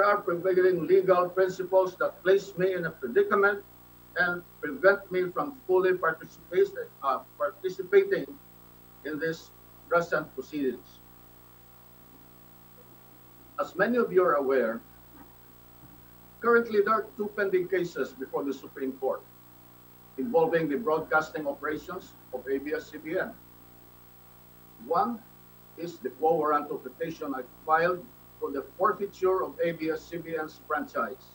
are prevailing legal principles that place me in a predicament and prevent me from fully participating in this present proceedings. As many of you are aware, currently there are two pending cases before the Supreme Court involving the broadcasting operations of ABS-CBN. One is the quo warranto petition I filed for the forfeiture of ABS-CBN's franchise.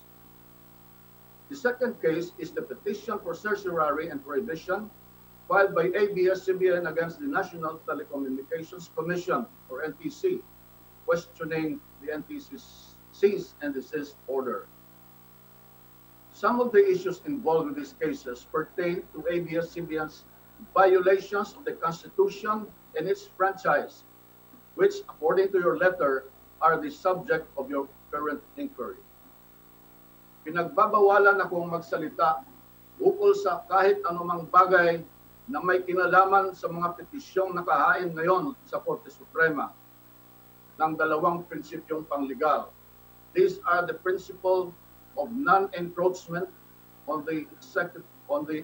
The second case is the petition for certiorari and prohibition filed by ABS-CBN against the National Telecommunications Commission, or NTC, questioning the NTC's cease and desist order. Some of the issues involved in these cases pertain to ABS-CBN's violations of the Constitution and its franchise, which, according to your letter, are the subject of your current inquiry. Pinagbabawalan akong magsalita ukol sa kahit anumang bagay na may kinalaman sa mga petisyong nakahain ngayon sa Korte Suprema ng dalawang prinsipyong panglegal. These are the principle of non-encroachment on the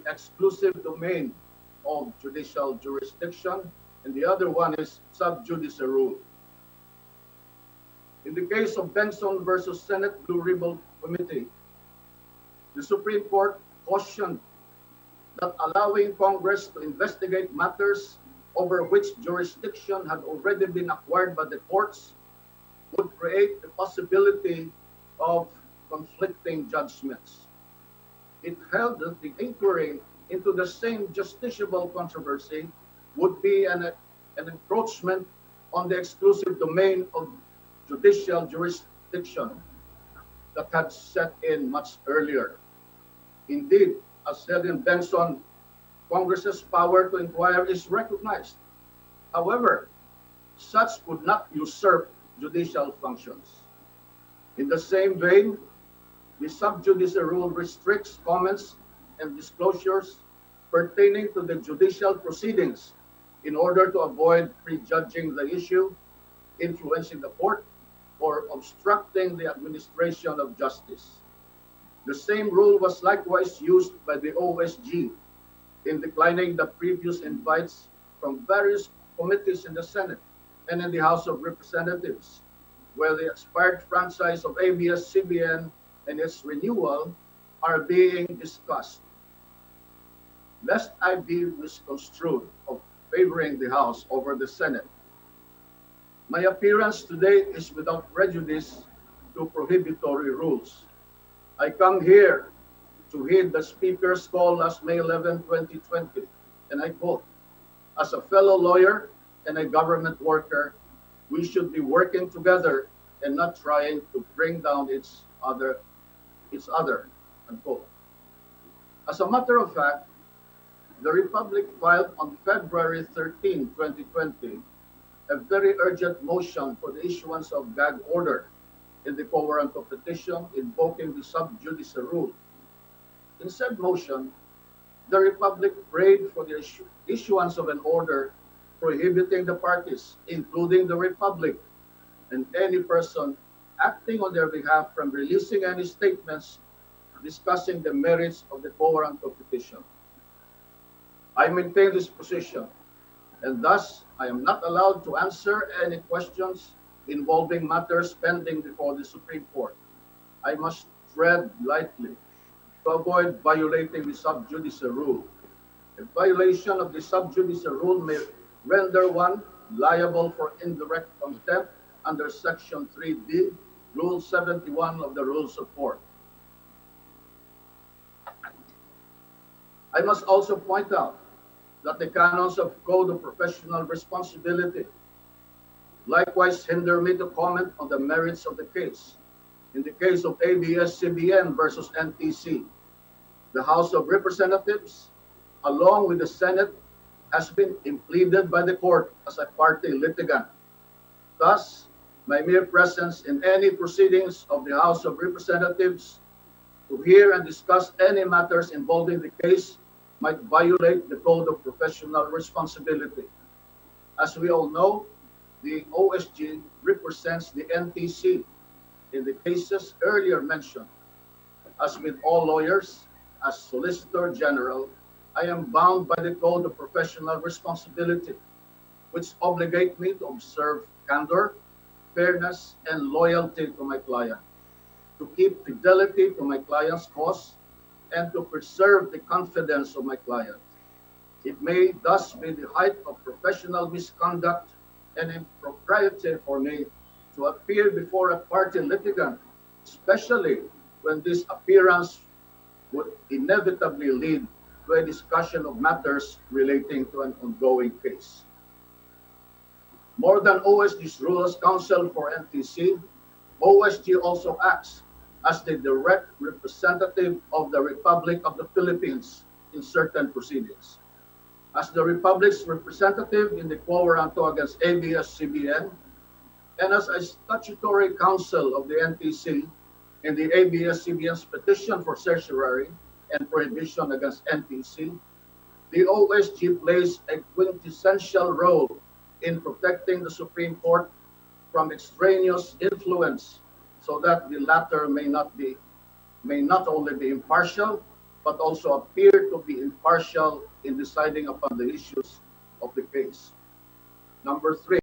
exclusive domain of judicial jurisdiction, and the other one is sub judice rule. In the case of Benson versus Senate Blue Ribbon Committee, the Supreme Court cautioned that allowing Congress to investigate matters over which jurisdiction had already been acquired by the courts would create the possibility of conflicting judgments. It held that the inquiry into the same justiciable controversy would be an encroachment on the exclusive domain of judicial jurisdiction that had set in much earlier. Indeed, as said in Benson, Congress's power to inquire is recognized. However, such could not usurp judicial functions. In the same vein, the sub judice rule restricts comments and disclosures pertaining to the judicial proceedings in order to avoid prejudging the issue, influencing the court, or obstructing the administration of justice. The same rule was likewise used by the OSG in declining the previous invites from various committees in the Senate and in the House of Representatives, where the expired franchise of ABS-CBN and its renewal are being discussed. Lest I be misconstrued of favoring the House over the Senate, my appearance today is without prejudice to prohibitory rules. I come here to heed the Speaker's call last May 11, 2020, and I quote, "As a fellow lawyer and a government worker, we should be working together and not trying to bring down each other, unquote." As a matter of fact, the Republic filed on February 13, 2020, a very urgent motion for the issuance of gag order in the quo warranto petition invoking the sub judice rule. In said motion, the Republic prayed for the issuance of an order prohibiting the parties, including the Republic, and any person acting on their behalf from releasing any statements discussing the merits of the quo warranto petition. I maintain this position, and thus I am not allowed to answer any questions involving matters pending before the Supreme Court. I must tread lightly to avoid violating the sub judice rule. A violation of the sub judice rule may render one liable for indirect contempt under Section 3D, Rule 71 of the Rules of Court. I must also point out that the canons of Code of Professional Responsibility likewise hinder me to comment on the merits of the case. In the case of ABS-CBN versus NTC, the House of Representatives, along with the Senate, has been impleaded by the court as a party litigant. Thus, my mere presence in any proceedings of the House of Representatives to hear and discuss any matters involving the case might violate the Code of Professional Responsibility. As we all know, the OSG represents the NTC, in the cases earlier mentioned. As with all lawyers, as Solicitor General, I am bound by the Code of Professional Responsibility, which obligate me to observe candor, fairness, and loyalty to my client, to keep fidelity to my client's cause, and to preserve the confidence of my client. It may thus be the height of professional misconduct and impropriety for me to appear before a party litigant, especially when this appearance would inevitably lead to a discussion of matters relating to an ongoing case. More than OSG's role as counsel for NTC, OSG also acts as the direct representative of the Republic of the Philippines in certain proceedings. As the Republic's representative in the quo warranto against ABS-CBN, and as a statutory counsel of the NTC in the ABS-CBN's petition for certiorari and prohibition against NTC, the OSG plays a quintessential role in protecting the Supreme Court from extraneous influence so that the latter may not only be impartial, but also appear to be impartial in deciding upon the issues of the case. Number 3,